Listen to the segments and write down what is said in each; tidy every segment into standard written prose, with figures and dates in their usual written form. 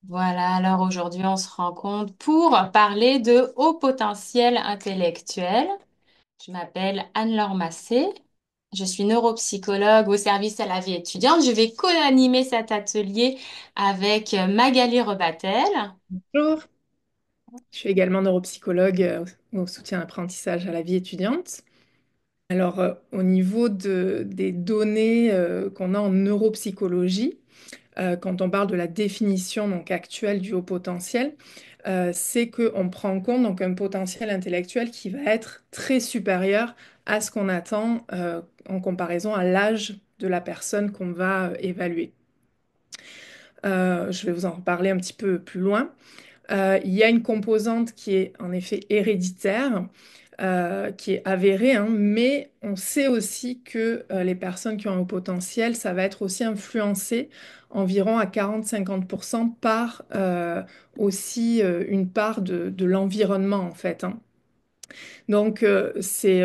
Voilà, alors aujourd'hui on se rencontre pour parler de haut potentiel intellectuel. Je m'appelle Anne-Laure Massé, je suis neuropsychologue au service à la vie étudiante. Je vais co-animer cet atelier avec Magali Rebattel. Bonjour, je suis également neuropsychologue au soutien à l'apprentissage à la vie étudiante. Alors, au niveau des données qu'on a en neuropsychologie, quand on parle de la définition donc, actuelle du haut potentiel, c'est qu'on prend en compte donc, un potentiel intellectuel qui va être très supérieur à ce qu'on attend en comparaison à l'âge de la personne qu'on va évaluer. Je vais vous en reparler un petit peu plus loin. Il y a une composante qui est en effet héréditaire, qui est avérée, hein, mais on sait aussi que les personnes qui ont un haut potentiel, ça va être aussi influencé environ à 40-50% par aussi une part de l'environnement en fait, hein. Donc, c'est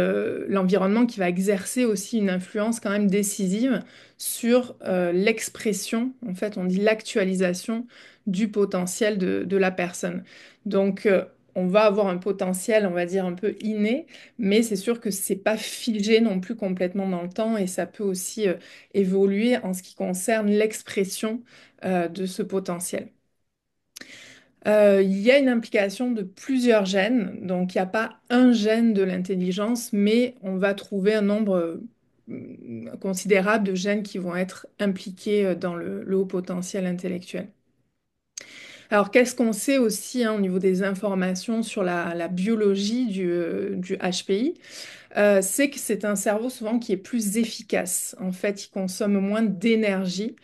l'environnement qui va exercer aussi une influence quand même décisive sur l'expression, en fait, on dit l'actualisation du potentiel de la personne. Donc, on va avoir un potentiel, on va dire, un peu inné, mais c'est sûr que c'est pas figé non plus complètement dans le temps et ça peut aussi évoluer en ce qui concerne l'expression de ce potentiel. Il y a une implication de plusieurs gènes, donc il n'y a pas un gène de l'intelligence, mais on va trouver un nombre considérable de gènes qui vont être impliqués dans le haut potentiel intellectuel. Alors, qu'est-ce qu'on sait aussi hein, au niveau des informations sur la biologie du HPI? C'est que c'est un cerveau souvent qui est plus efficace. En fait, il consomme moins d'énergie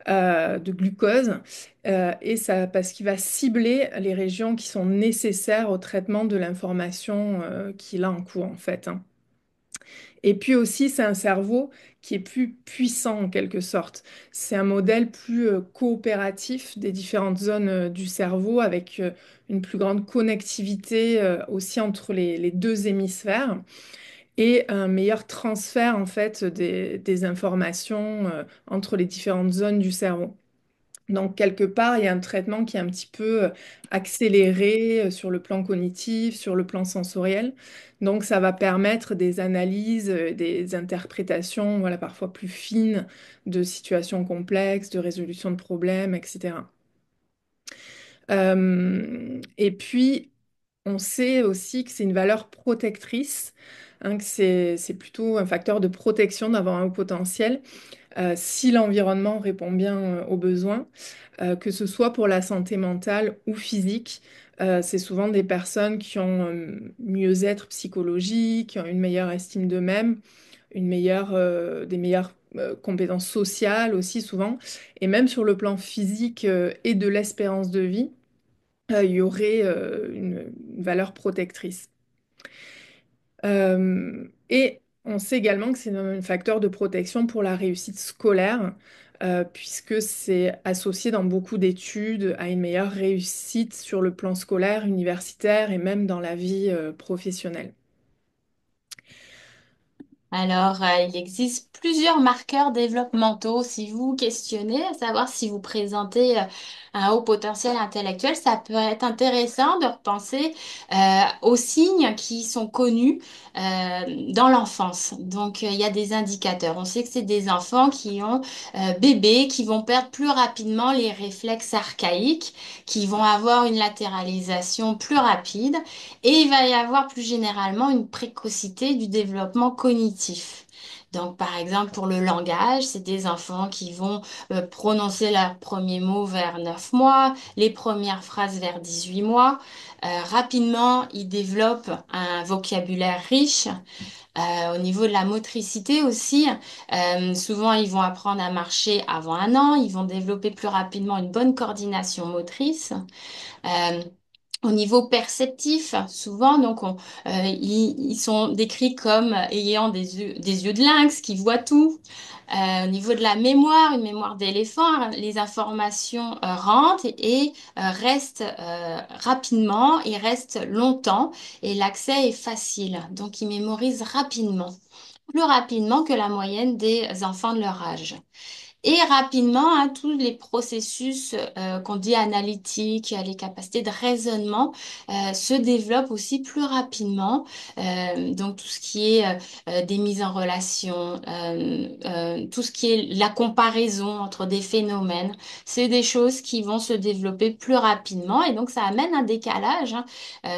de glucose et ça parce qu'il va cibler les régions qui sont nécessaires au traitement de l'information qu'il a en cours en fait, hein. Et puis aussi, c'est un cerveau qui est plus puissant en quelque sorte. C'est un modèle plus coopératif des différentes zones du cerveau avec une plus grande connectivité aussi entre les deux hémisphères et un meilleur transfert en fait des informations entre les différentes zones du cerveau. Donc, quelque part, il y a un traitement qui est un petit peu accéléré sur le plan cognitif, sur le plan sensoriel. Donc, ça va permettre des analyses, des interprétations, voilà, parfois plus fines de situations complexes, de résolution de problèmes, etc. Et puis, on sait aussi que c'est une valeur protectrice, hein, que c'est plutôt un facteur de protection d'avoir un haut potentiel si l'environnement répond bien aux besoins, que ce soit pour la santé mentale ou physique. C'est souvent des personnes qui ont mieux-être psychologique, qui ont une meilleure estime d'eux-mêmes, des meilleures compétences sociales aussi souvent. Et même sur le plan physique et de l'espérance de vie, il y aurait une valeur protectrice. Et on sait également que c'est un facteur de protection pour la réussite scolaire, puisque c'est associé dans beaucoup d'études à une meilleure réussite sur le plan scolaire, universitaire et même dans la vie, professionnelle. Alors, il existe plusieurs marqueurs développementaux. Si vous vous questionnez, à savoir si vous présentez un haut potentiel intellectuel, ça peut être intéressant de repenser aux signes qui sont connus dans l'enfance. Donc, il y a des indicateurs. On sait que c'est des enfants qui ont bébés, qui vont perdre plus rapidement les réflexes archaïques, qui vont avoir une latéralisation plus rapide. Et il va y avoir plus généralement une précocité du développement cognitif. Donc, par exemple, pour le langage, c'est des enfants qui vont prononcer leurs premiers mots vers 9 mois, les premières phrases vers 18 mois. Rapidement, ils développent un vocabulaire riche. Au niveau de la motricité aussi, souvent ils vont apprendre à marcher avant 1 an, ils vont développer plus rapidement une bonne coordination motrice. Euh, Au niveau perceptif, souvent, ils sont décrits comme ayant des yeux de lynx qui voient tout. Au niveau de la mémoire, une mémoire d'éléphant, hein, les informations rentrent et restent rapidement et restent longtemps et l'accès est facile. Donc, ils mémorisent rapidement, plus rapidement que la moyenne des enfants de leur âge. Et rapidement, hein, tous les processus qu'on dit analytiques, les capacités de raisonnement se développent aussi plus rapidement. Donc tout ce qui est des mises en relation, tout ce qui est la comparaison entre des phénomènes, c'est des choses qui vont se développer plus rapidement et donc ça amène un décalage hein,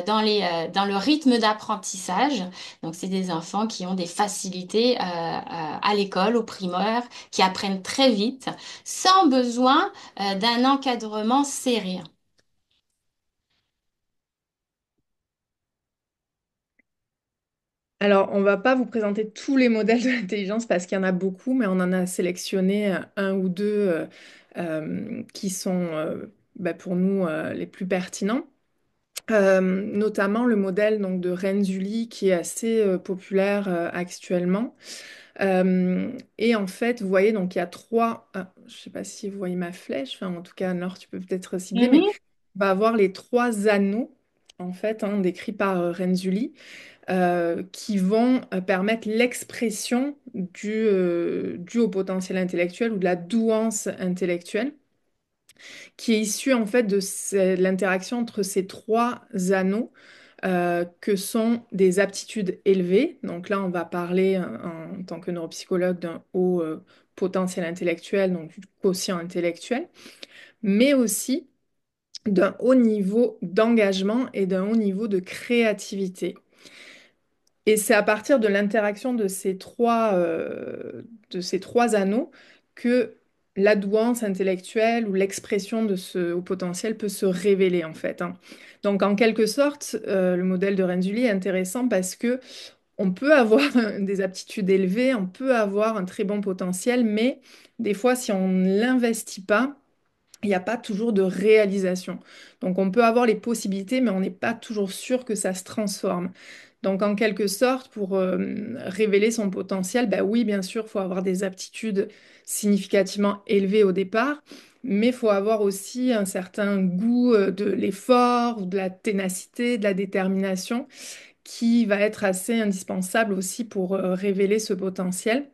dans le rythme d'apprentissage. Donc c'est des enfants qui ont des facilités à l'école, au primaire, qui apprennent très vite, sans besoin d'un encadrement serré. Alors, on va pas vous présenter tous les modèles de l'intelligence parce qu'il y en a beaucoup, mais on en a sélectionné un ou deux qui sont pour nous les plus pertinents. Notamment le modèle donc, de Renzulli qui est assez populaire actuellement. Et en fait, vous voyez, donc il y a trois. Je sais pas si vous voyez ma flèche. Enfin, en tout cas, Nord, tu peux peut-être cibler, mais Mhm. on va avoir les trois anneaux en fait hein, décrits par Renzulli qui vont permettre l'expression du haut potentiel intellectuel ou de la douance intellectuelle, qui est issue en fait de l'interaction entre ces trois anneaux. Que sont des aptitudes élevées. Donc là, on va parler en tant que neuropsychologue d'un haut potentiel intellectuel, donc du quotient intellectuel, mais aussi d'un haut niveau d'engagement et d'un haut niveau de créativité. Et c'est à partir de l'interaction de ces trois anneaux que la douance intellectuelle ou l'expression de ce haut potentiel peut se révéler en fait, hein. Donc en quelque sorte, le modèle de Renzulli est intéressant parce que on peut avoir des aptitudes élevées, on peut avoir un très bon potentiel, mais des fois, si on ne l'investit pas, il n'y a pas toujours de réalisation. Donc on peut avoir les possibilités, mais on n'est pas toujours sûr que ça se transforme. Donc en quelque sorte, pour révéler son potentiel, bah oui, bien sûr, il faut avoir des aptitudes significativement élevées au départ, mais il faut avoir aussi un certain goût de l'effort, ou de la ténacité, de la détermination, qui va être assez indispensable aussi pour révéler ce potentiel.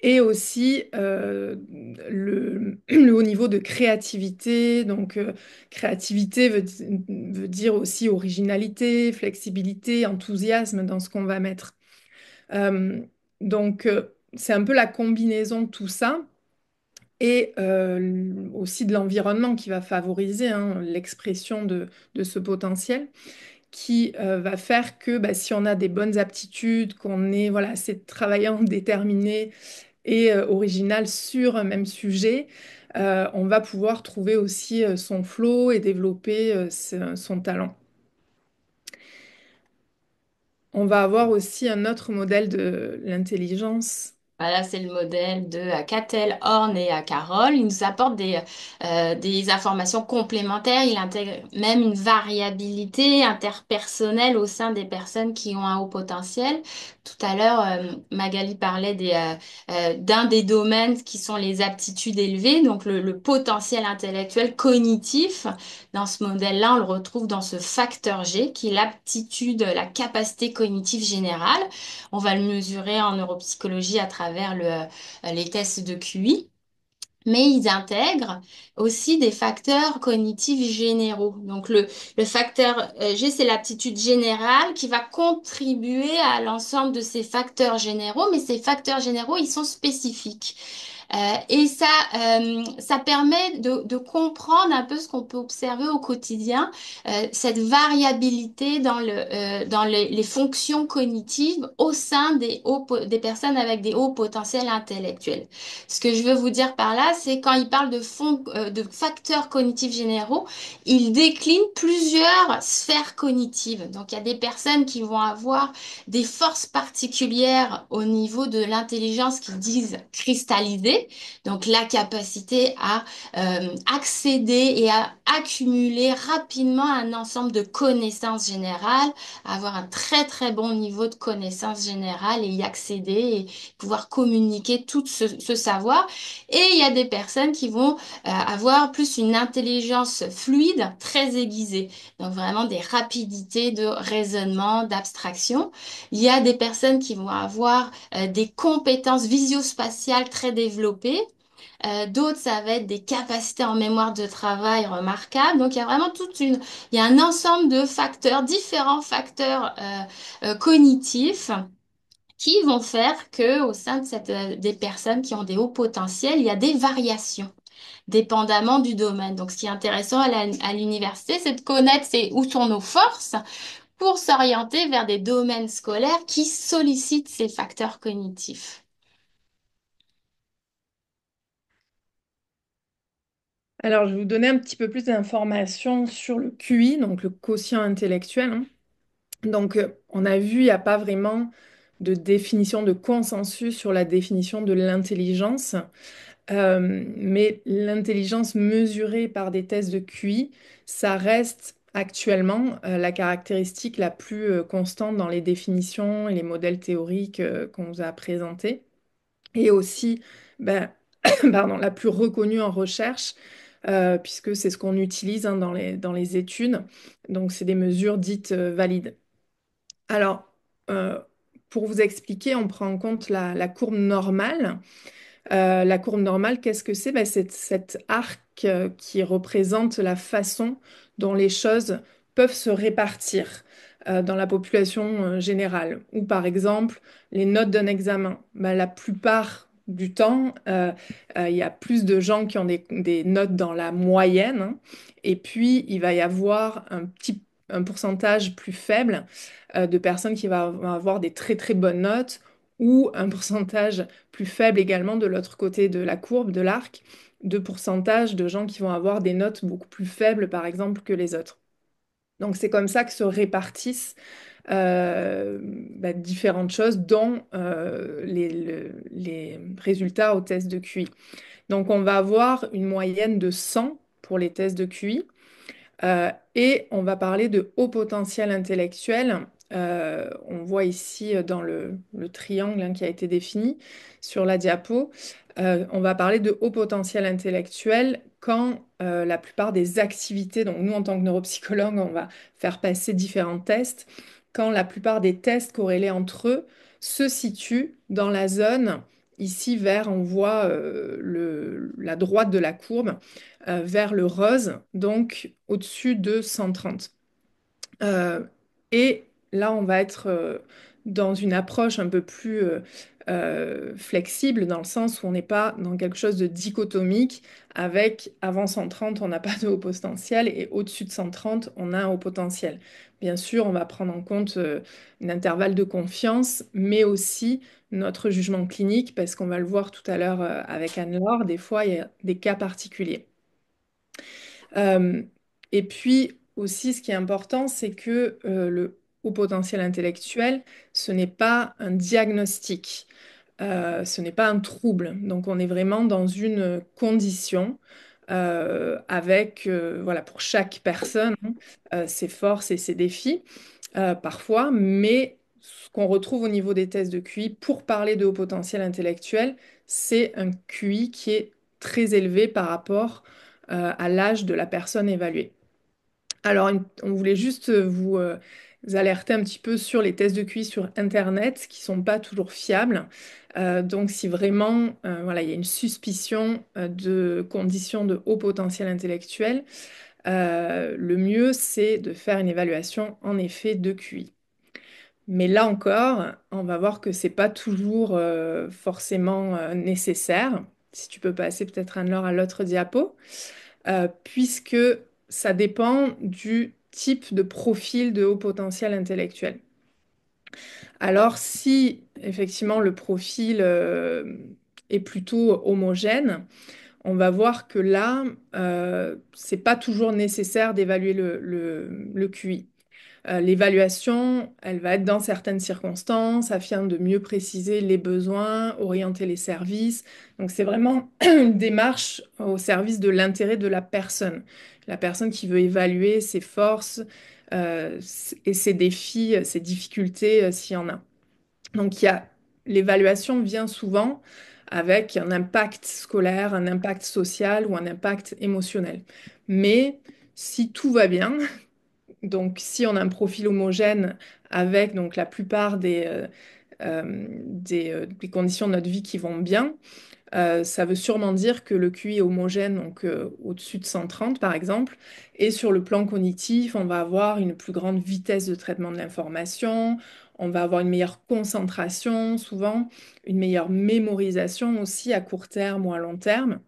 Et aussi le haut niveau de créativité. Donc, créativité veut dire aussi originalité, flexibilité, enthousiasme dans ce qu'on va mettre. Euh, donc, c'est un peu la combinaison de tout ça et aussi de l'environnement qui va favoriser hein, l'expression de ce potentiel qui va faire que bah, si on a des bonnes aptitudes, qu'on est voilà, assez travaillant, déterminé, et original sur un même sujet, on va pouvoir trouver aussi son flow et développer son talent. On va avoir aussi un autre modèle de l'intelligence. Voilà, c'est le modèle de Cattell, Horn et Carroll. Il nous apporte des informations complémentaires. Il intègre même une variabilité interpersonnelle au sein des personnes qui ont un haut potentiel. Tout à l'heure, Magali parlait d'un des domaines qui sont les aptitudes élevées, donc le potentiel intellectuel cognitif. Dans ce modèle-là, on le retrouve dans ce facteur G, qui est l'aptitude, la capacité cognitive générale. On va le mesurer en neuropsychologie à travers les tests de QI. Mais ils intègrent aussi des facteurs cognitifs généraux. Donc le facteur G, c'est l'aptitude générale qui va contribuer à l'ensemble de ces facteurs généraux, mais ces facteurs généraux, ils sont spécifiques. Et ça permet de comprendre un peu ce qu'on peut observer au quotidien, cette variabilité dans les fonctions cognitives au sein des personnes avec des hauts potentiels intellectuels. Ce que je veux vous dire par là, c'est quand il parle de facteurs cognitifs généraux, il décline plusieurs sphères cognitives. Donc il y a des personnes qui vont avoir des forces particulières au niveau de l'intelligence qu'ils disent cristallisées, donc la capacité à accéder et à accumuler rapidement un ensemble de connaissances générales, avoir un très très bon niveau de connaissances générales et y accéder et pouvoir communiquer tout ce savoir. Et il y a des personnes qui vont avoir plus une intelligence fluide, très aiguisée, donc vraiment des rapidités de raisonnement, d'abstraction. Il y a des personnes qui vont avoir des compétences visio-spatiales très développées. D'autres, ça va être des capacités en mémoire de travail remarquables. Donc, il y a vraiment il y a un ensemble de facteurs, différents facteurs cognitifs qui vont faire que au sein de des personnes qui ont des hauts potentiels, il y a des variations dépendamment du domaine. Donc, ce qui est intéressant à l'université, c'est de connaître où sont nos forces pour s'orienter vers des domaines scolaires qui sollicitent ces facteurs cognitifs. Alors, je vais vous donner un petit peu plus d'informations sur le QI, donc le quotient intellectuel, hein. Donc, on a vu, il n'y a pas vraiment de définition de consensus sur la définition de l'intelligence. Mais l'intelligence mesurée par des tests de QI, ça reste actuellement la caractéristique la plus constante dans les définitions et les modèles théoriques qu'on vous a présentés. Et aussi, ben, pardon, la plus reconnue en recherche, puisque c'est ce qu'on utilise hein, dans les études. Donc, c'est des mesures dites valides. Alors, euh, pour vous expliquer, on prend en compte la courbe normale. La courbe normale, qu'est-ce que c'est? Ben, c'est cet arc qui représente la façon dont les choses peuvent se répartir dans la population générale. Ou par exemple, les notes d'un examen. Ben, la plupart du temps, il y a plus de gens qui ont des notes dans la moyenne, hein. Et puis, il va y avoir un pourcentage plus faible de personnes qui vont avoir des très très bonnes notes ou un pourcentage plus faible également de l'autre côté de la courbe, de l'arc, de pourcentage de gens qui vont avoir des notes beaucoup plus faibles, par exemple, que les autres. Donc c'est comme ça que se répartissent différentes choses, dont les résultats au test de QI. Donc on va avoir une moyenne de 100 pour les tests de QI. Et on va parler de haut potentiel intellectuel. On voit ici dans le triangle hein, qui a été défini sur la diapo. On va parler de haut potentiel intellectuel quand la plupart des activités, donc nous en tant que neuropsychologues, on va faire passer différents tests, quand la plupart des tests corrélés entre eux se situent dans la zone, ici vert, on voit la droite de la courbe vers le rose, donc au-dessus de 130. Euh, et là, on va être dans une approche un peu plus flexible, dans le sens où on n'est pas dans quelque chose de dichotomique, avec avant 130, on n'a pas de haut potentiel, et au-dessus de 130, on a un haut potentiel. Bien sûr, on va prendre en compte un intervalle de confiance, mais aussi notre jugement clinique, parce qu'on va le voir tout à l'heure avec Anne-Laure, des fois, il y a des cas particuliers. Euh, et puis aussi, ce qui est important, c'est que le haut potentiel intellectuel, ce n'est pas un diagnostic, ce n'est pas un trouble. Donc, on est vraiment dans une condition avec, voilà, pour chaque personne, ses forces et ses défis, parfois, mais ce qu'on retrouve au niveau des tests de QI pour parler de haut potentiel intellectuel, c'est un QI qui est très élevé par rapport à l'âge de la personne évaluée. Alors, on voulait juste vous alerter un petit peu sur les tests de QI sur Internet qui sont pas toujours fiables. Donc, si vraiment voilà, il y a une suspicion de conditions de haut potentiel intellectuel, le mieux, c'est de faire une évaluation en effet de QI. Mais là encore, on va voir que c'est pas toujours forcément nécessaire. Si tu peux passer peut-être Anne-Laure à l'autre diapo, puisque ça dépend du type de profil de haut potentiel intellectuel. Alors si effectivement le profil est plutôt homogène, on va voir que là, c'est pas toujours nécessaire d'évaluer le QI. L'évaluation, elle va être dans certaines circonstances afin de mieux préciser les besoins, orienter les services. Donc c'est vraiment une démarche au service de l'intérêt de la personne qui veut évaluer ses forces et ses défis, ses difficultés s'il y en a. Donc l'évaluation vient souvent avec un impact scolaire, un impact social ou un impact émotionnel. Mais si tout va bien, donc, si on a un profil homogène avec donc la plupart des conditions de notre vie qui vont bien, ça veut sûrement dire que le QI est homogène, donc au-dessus de 130 par exemple. Et sur le plan cognitif, on va avoir une plus grande vitesse de traitement de l'information, on va avoir une meilleure concentration souvent, une meilleure mémorisation aussi à court terme ou à long terme,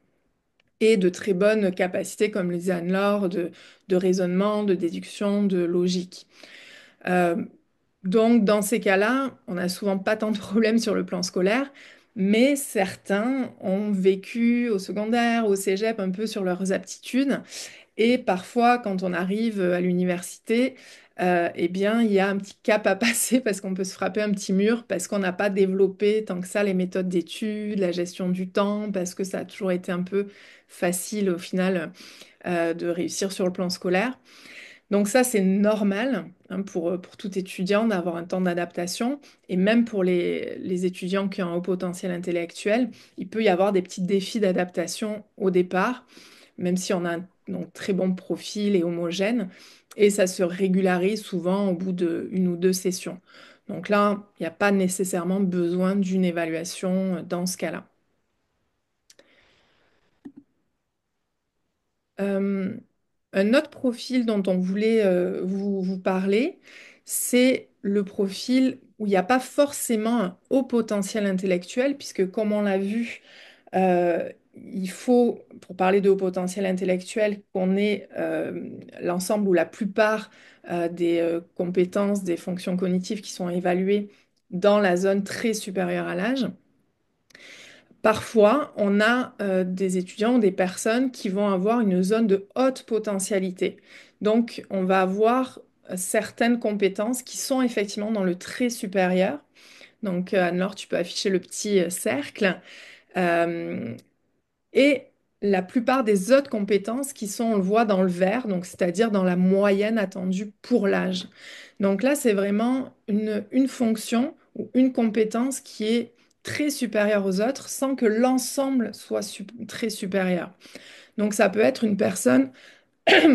et de très bonnes capacités, comme le disait Anne-Laure, de raisonnement, de déduction, de logique. Euh, donc, dans ces cas-là, on n'a souvent pas tant de problèmes sur le plan scolaire, mais certains ont vécu au secondaire, au cégep, un peu sur leurs aptitudes. Et parfois, quand on arrive à l'université, eh bien, il y a un petit cap à passer parce qu'on peut se frapper un petit mur, parce qu'on n'a pas développé tant que ça les méthodes d'études, la gestion du temps, parce que ça a toujours été un peu facile au final de réussir sur le plan scolaire. Donc ça, c'est normal hein, pour tout étudiant d'avoir un temps d'adaptation. Et même pour les étudiants qui ont un haut potentiel intellectuel, il peut y avoir des petits défis d'adaptation au départ, même si on a un donc, très bon profil et homogène. Et ça se régularise souvent au bout d'une ou deux sessions. Donc là, il n'y a pas nécessairement besoin d'une évaluation dans ce cas-là. Euh, un autre profil dont on voulait vous parler, c'est le profil où il n'y a pas forcément un haut potentiel intellectuel, puisque comme on l'a vu, il faut, pour parler de haut potentiel intellectuel, qu'on ait l'ensemble ou la plupart des compétences, des fonctions cognitives qui sont évaluées dans la zone très supérieure à l'âge. Parfois, on a des étudiants ou des personnes qui vont avoir une zone de haute potentialité. Donc, on va avoir certaines compétences qui sont effectivement dans le très supérieur. Donc, Anne-Laure, tu peux afficher le petit cercle. Euh, et la plupart des autres compétences qui sont, on le voit dans le vert, donc c'est-à-dire dans la moyenne attendue pour l'âge. Donc là, c'est vraiment une fonction ou une compétence qui est très supérieure aux autres sans que l'ensemble soit très supérieur. Donc ça peut être une personne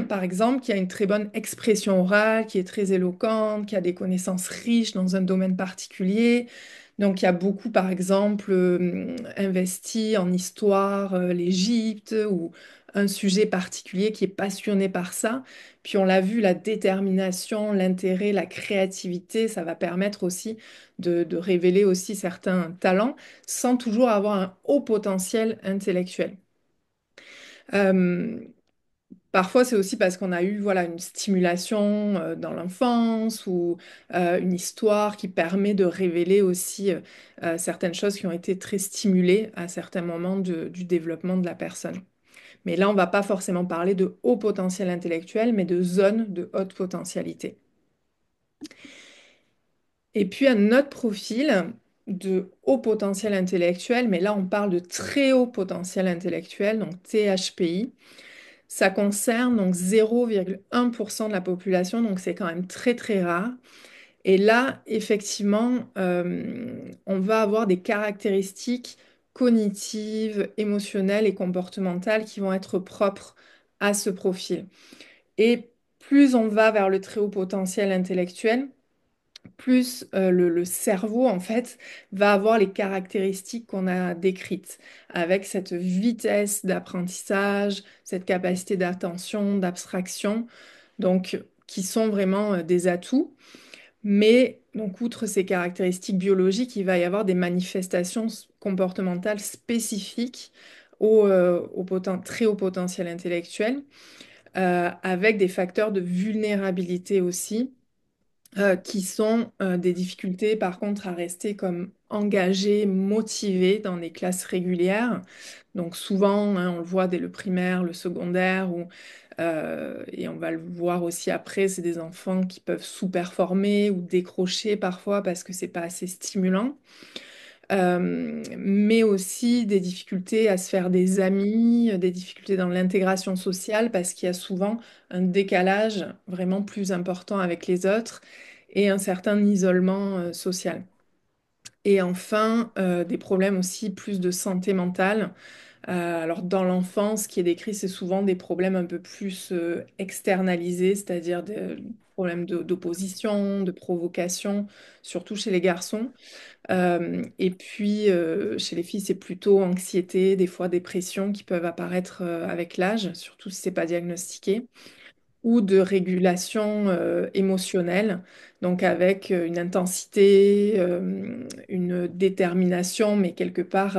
par exemple, qui a une très bonne expression orale, qui est très éloquente, qui a des connaissances riches dans un domaine particulier. Donc, qui a beaucoup, par exemple, investi en histoire, l'Égypte ou un sujet particulier qui est passionné par ça. Puis, on l'a vu, la détermination, l'intérêt, la créativité, ça va permettre aussi de révéler aussi certains talents sans toujours avoir un haut potentiel intellectuel. Euh, Parfois, c'est aussi parce qu'on a eu voilà, une stimulation dans l'enfance ou une histoire qui permet de révéler aussi certaines choses qui ont été très stimulées à certains moments du développement de la personne. Mais là, on va pas forcément parler de haut potentiel intellectuel, mais de zone de haute potentialité. Et puis, un autre profil de haut potentiel intellectuel, mais là, on parle de très haut potentiel intellectuel, donc THPI. Ça concerne donc 0,1% de la population, donc c'est quand même très très rare. Et là, effectivement, on va avoir des caractéristiques cognitives, émotionnelles et comportementales qui vont être propres à ce profil. Et plus on va vers le très haut potentiel intellectuel, plus le cerveau, en fait, va avoir les caractéristiques qu'on a décrites, avec cette vitesse d'apprentissage, cette capacité d'attention, d'abstraction, donc qui sont vraiment des atouts. Mais donc, outre ces caractéristiques biologiques, il va y avoir des manifestations comportementales spécifiques très haut potentiel intellectuel, avec des facteurs de vulnérabilité aussi qui sont des difficultés par contre à rester comme engagés, motivés dans des classes régulières. Donc souvent, hein, on le voit dès le primaire, le secondaire, et on va le voir aussi après, c'est des enfants qui peuvent sous-performer ou décrocher parfois parce que c'est pas assez stimulant. Mais aussi des difficultés à se faire des amis, des difficultés dans l'intégration sociale parce qu'il y a souvent un décalage vraiment plus important avec les autres et un certain isolement social. Et enfin, des problèmes aussi plus de santé mentale, Alors dans l'enfance, ce qui est décrit, c'est souvent des problèmes un peu plus externalisés, c'est-à-dire des problèmes d'opposition, de provocation, surtout chez les garçons. Et puis chez les filles, c'est plutôt anxiété, des fois dépression qui peuvent apparaître avec l'âge, surtout si c'est pas diagnostiqué, ou de régulation émotionnelle, donc avec une intensité, une détermination, mais quelque part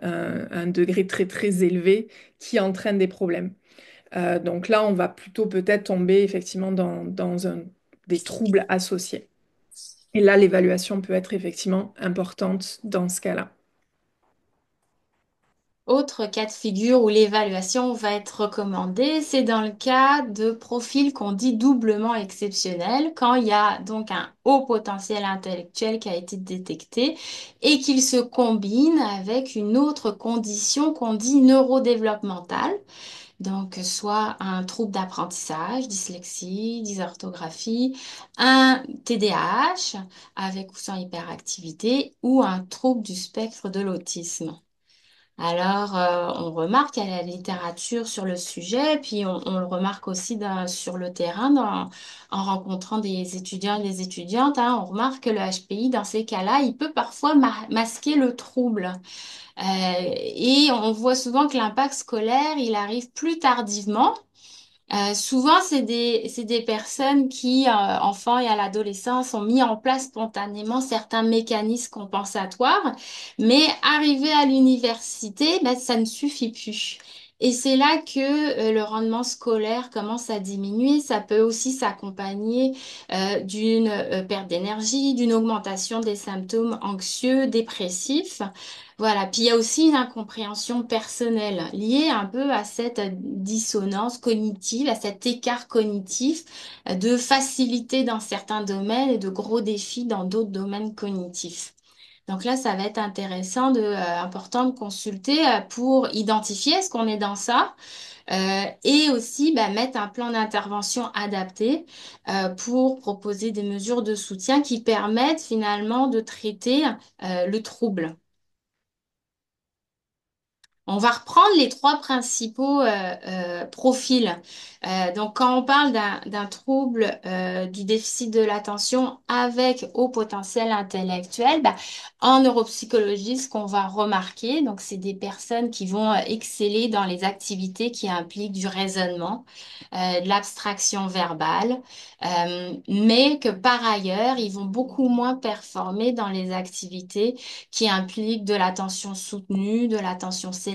un degré très très élevé qui entraîne des problèmes. Donc là, on va plutôt peut-être tomber effectivement dans des troubles associés. Et là, l'évaluation peut être effectivement importante dans ce cas-là. Autre cas de figure où l'évaluation va être recommandée, c'est dans le cas de profils qu'on dit doublement exceptionnels, quand il y a donc un haut potentiel intellectuel qui a été détecté et qu'il se combine avec une autre condition qu'on dit neurodéveloppementale, donc soit un trouble d'apprentissage, dyslexie, dysorthographie, un TDAH avec ou sans hyperactivité ou un trouble du spectre de l'autisme. Alors, on remarque à la littérature sur le sujet, puis on le remarque aussi sur le terrain en rencontrant des étudiants et des étudiantes, hein, on remarque que le HPI, dans ces cas-là, il peut parfois masquer le trouble. Et on voit souvent que l'impact scolaire, il arrive plus tardivement. Souvent, c'est des personnes qui, enfants et à l'adolescence, ont mis en place spontanément certains mécanismes compensatoires, mais arrivé à l'université, ben, ça ne suffit plus. Et c'est là que le rendement scolaire commence à diminuer. Ça peut aussi s'accompagner d'une perte d'énergie, d'une augmentation des symptômes anxieux, dépressifs. Voilà, puis il y a aussi une incompréhension personnelle liée un peu à cette dissonance cognitive, à cet écart cognitif de facilité dans certains domaines et de gros défis dans d'autres domaines cognitifs. Donc là, ça va être important de consulter pour identifier est-ce qu'on est dans ça et aussi bah, mettre un plan d'intervention adapté pour proposer des mesures de soutien qui permettent finalement de traiter le trouble. On va reprendre les trois principaux profils. Donc, quand on parle d'un trouble du déficit de l'attention avec haut potentiel intellectuel, bah, en neuropsychologie, ce qu'on va remarquer, donc c'est des personnes qui vont exceller dans les activités qui impliquent du raisonnement, de l'abstraction verbale, mais que par ailleurs, ils vont beaucoup moins performer dans les activités qui impliquent de l'attention soutenue, de l'attention sélective.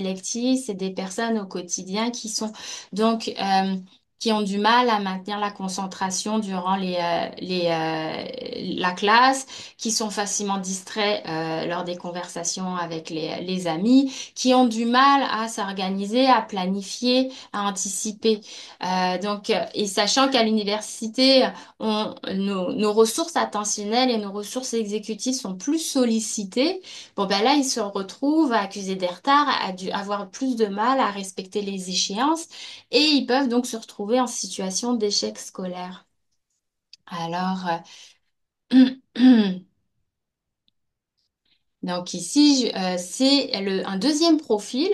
C'est des personnes au quotidien qui sont donc qui ont du mal à maintenir la concentration durant la classe, qui sont facilement distraits lors des conversations avec les amis, qui ont du mal à s'organiser, à planifier, à anticiper. Et sachant qu'à l'université, nos ressources attentionnelles et nos ressources exécutives sont plus sollicitées. Bon, ben là, ils se retrouvent à accuser des retards, avoir plus de mal à respecter les échéances et ils peuvent donc se retrouver en situation d'échec scolaire. Alors, donc ici, c'est un deuxième profil.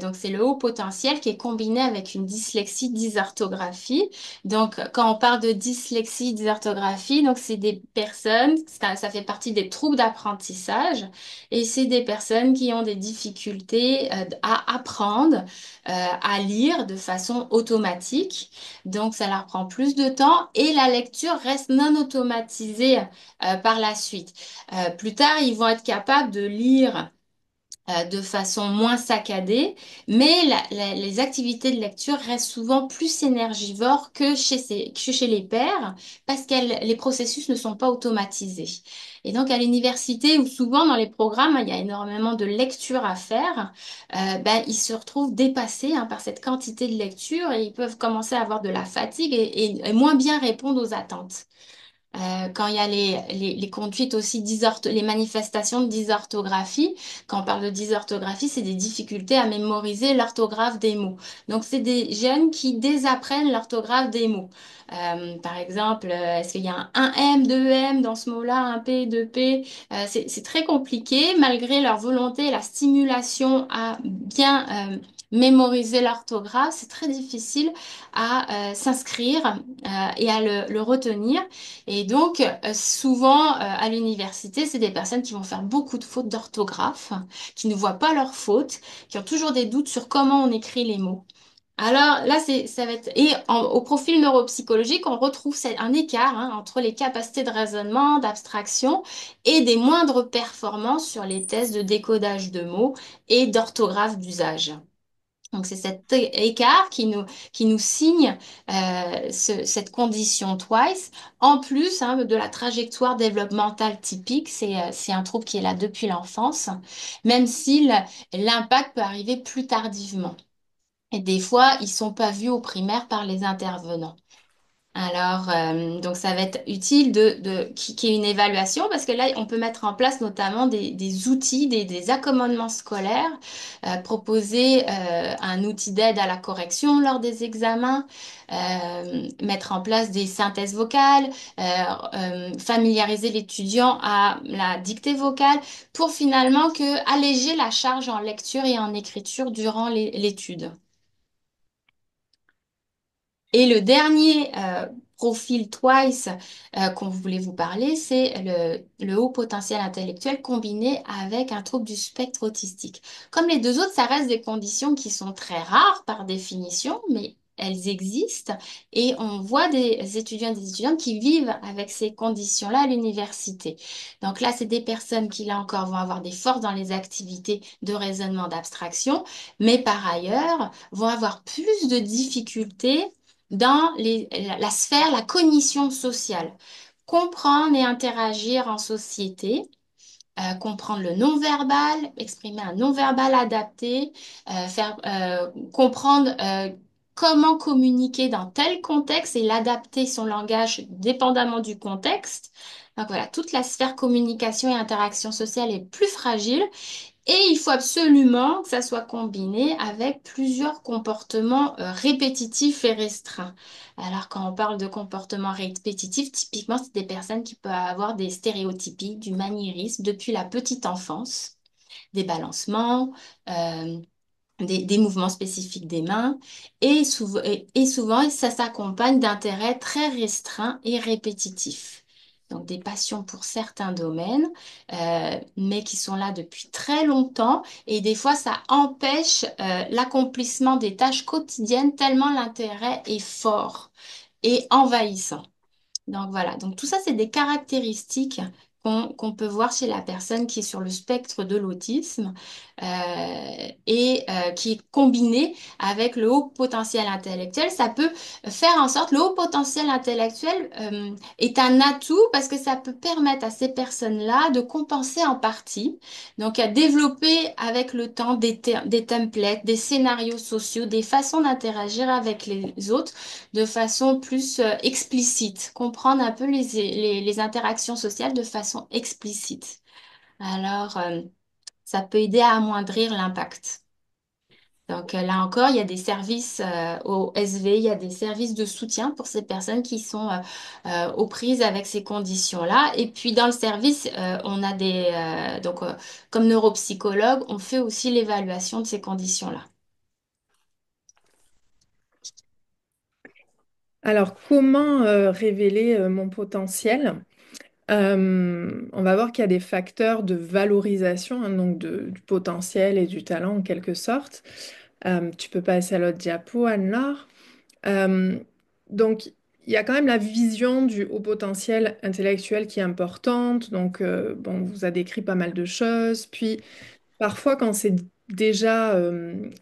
Donc c'est le haut potentiel qui est combiné avec une dyslexie dysorthographie. Donc quand on parle de dyslexie dysorthographie, donc c'est des personnes, ça fait partie des troubles d'apprentissage et c'est des personnes qui ont des difficultés à apprendre à lire de façon automatique. Donc ça leur prend plus de temps et la lecture reste non automatisée par la suite. Plus tard, ils vont être capables de lire de façon moins saccadée, mais les activités de lecture restent souvent plus énergivores que chez les pairs parce que les processus ne sont pas automatisés. Et donc à l'université, où souvent dans les programmes, il y a énormément de lecture à faire, ben, ils se retrouvent dépassés hein, par cette quantité de lecture et ils peuvent commencer à avoir de la fatigue et moins bien répondre aux attentes. Quand il y a les conduites aussi les manifestations de dysorthographie, quand on parle de dysorthographie, c'est des difficultés à mémoriser l'orthographe des mots. Donc, c'est des jeunes qui désapprennent l'orthographe des mots. Par exemple, est-ce qu'il y a un M, 2 M dans ce mot-là, un P, 2 P? C'est très compliqué, malgré leur volonté et la stimulation à bien mémoriser l'orthographe, c'est très difficile à s'inscrire et à le retenir. Et donc, souvent, à l'université, c'est des personnes qui vont faire beaucoup de fautes d'orthographe, qui ne voient pas leurs fautes, qui ont toujours des doutes sur comment on écrit les mots. Alors là, ça va être... Et au profil neuropsychologique, on retrouve un écart hein, entre les capacités de raisonnement, d'abstraction et des moindres performances sur les tests de décodage de mots et d'orthographe d'usage. Donc c'est cet écart qui nous signe cette condition TWICE. En plus hein, de la trajectoire développementale typique, c'est un trouble qui est là depuis l'enfance, même si l'impact peut arriver plus tardivement. Et des fois, ils sont pas vus au primaire par les intervenants. Alors, donc ça va être utile qu'il y ait une évaluation parce que là, on peut mettre en place notamment des outils, des accommodements scolaires, proposer un outil d'aide à la correction lors des examens, mettre en place des synthèses vocales, familiariser l'étudiant à la dictée vocale pour finalement alléger la charge en lecture et en écriture durant l'étude. Et le dernier profil TWICE qu'on voulait vous parler, c'est le haut potentiel intellectuel combiné avec un trouble du spectre autistique. Comme les deux autres, ça reste des conditions qui sont très rares par définition, mais elles existent et on voit des étudiants et des étudiantes qui vivent avec ces conditions-là à l'université. Donc là, c'est des personnes qui, là encore, vont avoir des forces dans les activités de raisonnement d'abstraction, mais par ailleurs, vont avoir plus de difficultés dans la sphère, la cognition sociale. Comprendre et interagir en société, comprendre le non-verbal, exprimer un non-verbal adapté, comprendre comment communiquer dans tel contexte et l'adapter son langage dépendamment du contexte. Donc voilà, toute la sphère communication et interaction sociale est plus fragile et il faut absolument que ça soit combiné avec plusieurs comportements répétitifs et restreints. Alors, quand on parle de comportements répétitifs, typiquement, c'est des personnes qui peuvent avoir des stéréotypies, du maniérisme depuis la petite enfance, des balancements, euh, des mouvements spécifiques des mains, et souvent, ça s'accompagne d'intérêts très restreints et répétitifs. Donc des passions pour certains domaines, mais qui sont là depuis très longtemps, et des fois, ça empêche l'accomplissement des tâches quotidiennes tellement l'intérêt est fort et envahissant. Donc voilà, donc tout ça, c'est des caractéristiques qu'on peut voir chez la personne qui est sur le spectre de l'autisme et qui est combiné avec le haut potentiel intellectuel. Ça peut faire en sorte, le haut potentiel intellectuel est un atout parce que ça peut permettre à ces personnes-là de compenser en partie, donc à développer avec le temps des templates, des scénarios sociaux, des façons d'interagir avec les autres de façon plus explicite, comprendre un peu les interactions sociales de façon explicite. Alors, ça peut aider à amoindrir l'impact. Donc là encore, il y a des services au SV, il y a des services de soutien pour ces personnes qui sont aux prises avec ces conditions-là. Et puis dans le service, on a comme neuropsychologue, on fait aussi l'évaluation de ces conditions-là. Alors, comment révéler mon potentiel? On va voir qu'il y a des facteurs de valorisation, hein, donc du potentiel et du talent en quelque sorte. Tu peux passer à l'autre diapo, Anne-Laure. Euh, donc, il y a quand même la vision du haut potentiel intellectuel qui est importante. Donc, bon, on vous a décrit pas mal de choses. Puis, parfois, quand c'est déjà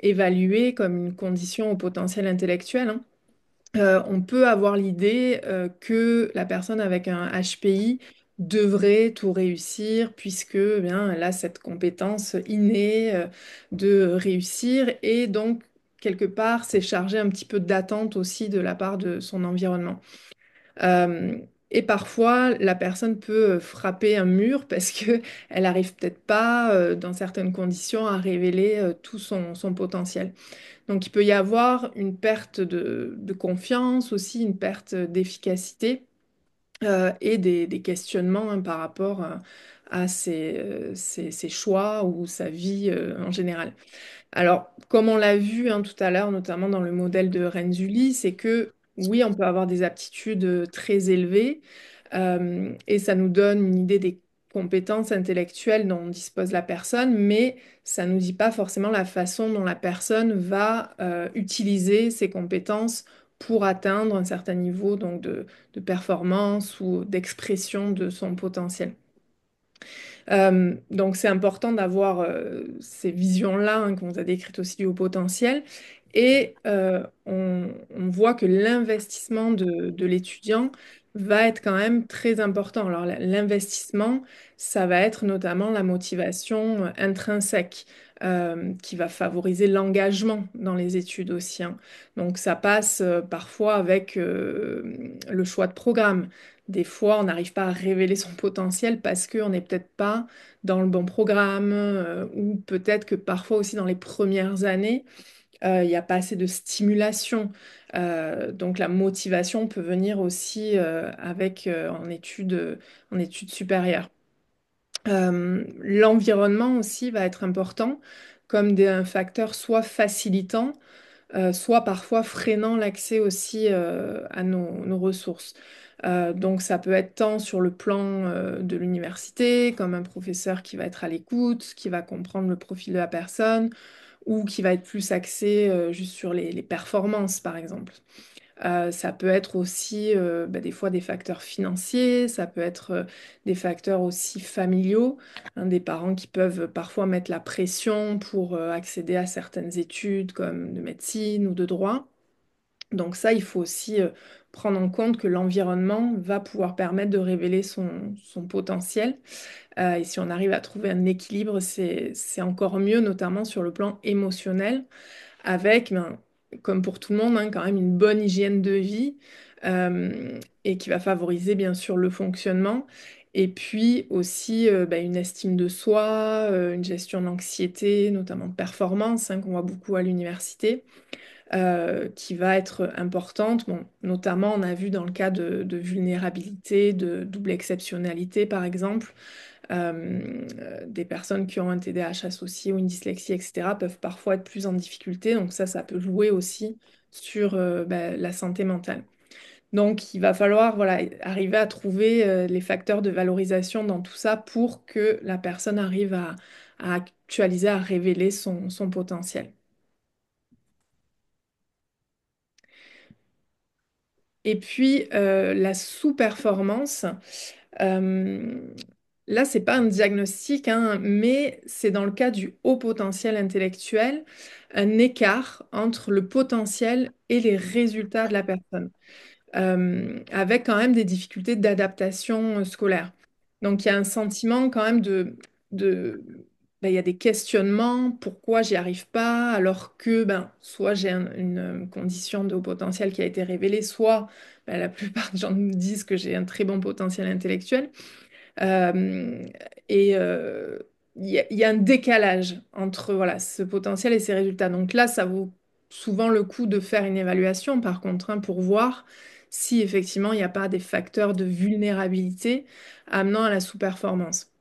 évalué comme une condition au potentiel intellectuel, hein, on peut avoir l'idée que la personne avec un HPI devrait tout réussir puisque eh bien, elle a cette compétence innée de réussir et donc quelque part c'est chargé un petit peu d'attente aussi de la part de son environnement. Euh, Et parfois, la personne peut frapper un mur parce que elle n'arrive peut-être pas, dans certaines conditions, à révéler tout son potentiel. Donc, il peut y avoir une perte de confiance aussi, une perte d'efficacité et des questionnements hein, par rapport à ses choix ou sa vie en général. Alors, comme on l'a vu hein, tout à l'heure, notamment dans le modèle de Renzulli, c'est que oui, on peut avoir des aptitudes très élevées et ça nous donne une idée des compétences intellectuelles dont dispose la personne, mais ça ne nous dit pas forcément la façon dont la personne va utiliser ses compétences pour atteindre un certain niveau donc de performance ou d'expression de son potentiel. Donc c'est important d'avoir ces visions-là hein, qu'on vous a décrites aussi du haut potentiel. Et on voit que l'investissement de l'étudiant va être quand même très important. Alors l'investissement, ça va être notamment la motivation intrinsèque qui va favoriser l'engagement dans les études aussi. Hein. Donc ça passe parfois avec le choix de programme. Des fois, on n'arrive pas à révéler son potentiel parce qu'on n'est peut-être pas dans le bon programme ou peut-être que parfois aussi dans les premières années, il n'y a pas assez de stimulation. Donc la motivation peut venir aussi avec en études supérieures. L'environnement aussi va être important comme un facteur soit facilitant soit parfois freinant l'accès aussi à nos ressources. Donc ça peut être tant sur le plan de l'université, comme un professeur qui va être à l'écoute, qui va comprendre le profil de la personne, ou qui va être plus axé juste sur les performances, par exemple. Ça peut être aussi des fois des facteurs financiers, ça peut être des facteurs aussi familiaux, hein, des parents qui peuvent parfois mettre la pression pour accéder à certaines études comme de médecine ou de droit. Donc ça, il faut aussi prendre en compte que l'environnement va pouvoir permettre de révéler son potentiel. Et si on arrive à trouver un équilibre, c'est encore mieux, notamment sur le plan émotionnel avec, ben, comme pour tout le monde, hein, quand même une bonne hygiène de vie et qui va favoriser bien sûr le fonctionnement. Et puis aussi ben, une estime de soi, une gestion de l'anxiété, notamment de performance, hein, qu'on voit beaucoup à l'université, qui va être importante. Bon, notamment, on a vu dans le cas de vulnérabilité, de double exceptionnalité, par exemple, des personnes qui ont un TDAH associé ou une dyslexie, etc., peuvent parfois être plus en difficulté. Donc ça peut jouer aussi sur ben, la santé mentale. Donc il va falloir voilà, arriver à trouver les facteurs de valorisation dans tout ça pour que la personne arrive à actualiser, à révéler son potentiel. Et puis la sous-performance. Euh, Là, c'est pas un diagnostic, hein, mais c'est dans le cas du haut potentiel intellectuel, un écart entre le potentiel et les résultats de la personne, avec quand même des difficultés d'adaptation scolaire. Donc, il y a un sentiment quand même de ben, il y a des questionnements, pourquoi j'y arrive pas, alors que ben, soit j'ai une condition de haut potentiel qui a été révélée, soit ben, la plupart des gens nous disent que j'ai un très bon potentiel intellectuel. Euh, et il y a un décalage entre voilà, ce potentiel et ces résultats. Donc là, ça vaut souvent le coup de faire une évaluation, par contre, hein, pour voir si effectivement il n'y a pas des facteurs de vulnérabilité amenant à la sous-performance.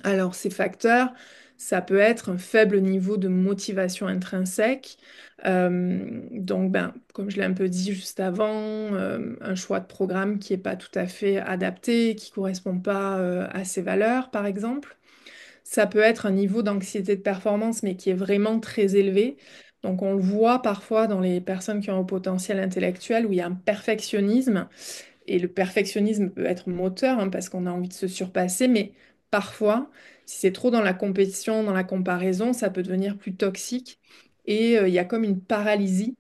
Alors, ces facteurs, ça peut être un faible niveau de motivation intrinsèque. Donc, ben, comme je l'ai un peu dit juste avant, un choix de programme qui n'est pas tout à fait adapté, qui ne correspond pas à ses valeurs, par exemple. Ça peut être un niveau d'anxiété de performance, mais qui est vraiment très élevé. Donc, on le voit parfois dans les personnes qui ont un potentiel intellectuel où il y a un perfectionnisme et le perfectionnisme peut être moteur hein, parce qu'on a envie de se surpasser, mais parfois, si c'est trop dans la compétition, dans la comparaison, ça peut devenir plus toxique. Et il y a comme une paralysie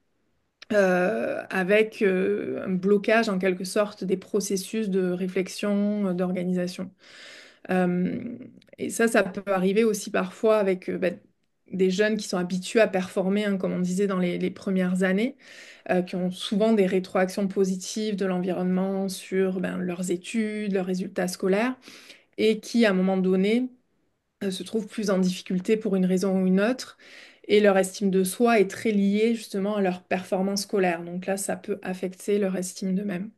avec un blocage en quelque sorte des processus de réflexion, d'organisation. Euh, et ça peut arriver aussi parfois avec des jeunes qui sont habitués à performer, hein, comme on disait dans les premières années, qui ont souvent des rétroactions positives de l'environnement sur ben, leurs études, leurs résultats scolaires, et qui, à un moment donné, se trouvent plus en difficulté pour une raison ou une autre. Et leur estime de soi est très liée justement à leur performance scolaire. Donc là, ça peut affecter leur estime d'eux-mêmes.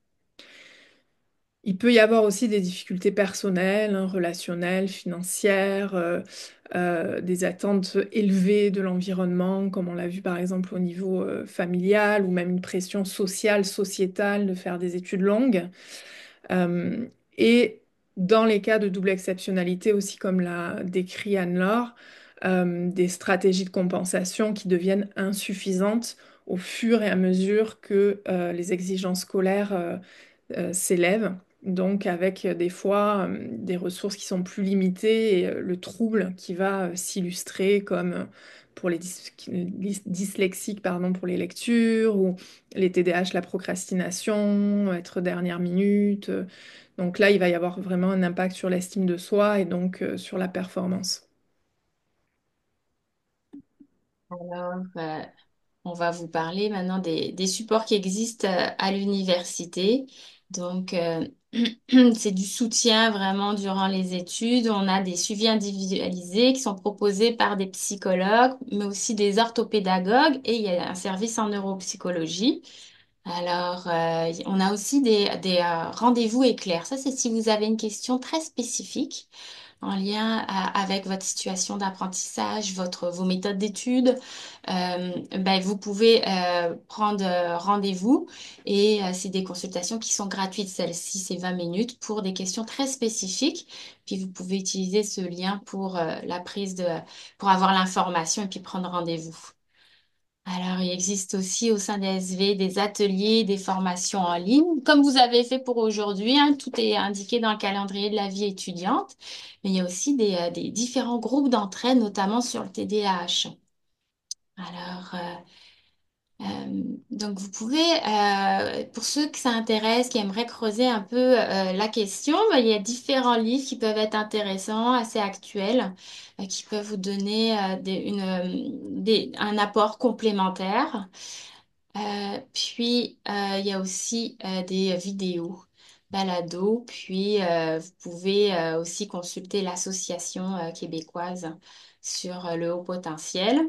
Il peut y avoir aussi des difficultés personnelles, hein, relationnelles, financières, des attentes élevées de l'environnement, comme on l'a vu par exemple au niveau familial, ou même une pression sociale, sociétale de faire des études longues. Euh, et dans les cas de double exceptionnalité, aussi comme l'a décrit Anne-Laure, des stratégies de compensation qui deviennent insuffisantes au fur et à mesure que les exigences scolaires s'élèvent. Donc avec des fois des ressources qui sont plus limitées et le trouble qui va s'illustrer comme pour les dyslexiques, pardon, pour les lectures, ou les TDAH, la procrastination, être dernière minute. Donc là, il va y avoir vraiment un impact sur l'estime de soi et donc sur la performance. Alors, on va vous parler maintenant des supports qui existent à l'université. Donc, c'est du soutien vraiment durant les études. On a des suivis individualisés qui sont proposés par des psychologues, mais aussi des orthopédagogues et il y a un service en neuropsychologie. Alors, on a aussi des rendez-vous éclairs. Ça, c'est si vous avez une question très spécifique en lien avec votre situation d'apprentissage, vos méthodes d'études. Ben, vous pouvez prendre rendez-vous et c'est des consultations qui sont gratuites. Celle-ci, c'est 20 minutes pour des questions très spécifiques. Puis vous pouvez utiliser ce lien pour pour avoir l'information et puis prendre rendez-vous. Alors, il existe aussi au sein des SV des ateliers, des formations en ligne, comme vous avez fait pour aujourd'hui, hein, tout est indiqué dans le calendrier de la vie étudiante, mais il y a aussi des différents groupes d'entraide, notamment sur le TDAH. Alors, donc vous pouvez, pour ceux que ça intéresse, qui aimeraient creuser un peu la question, ben, il y a différents livres qui peuvent être intéressants, assez actuels, qui peuvent vous donner un apport complémentaire. Il y a aussi des vidéos balado. Puis, vous pouvez aussi consulter l'association québécoise sur le haut potentiel.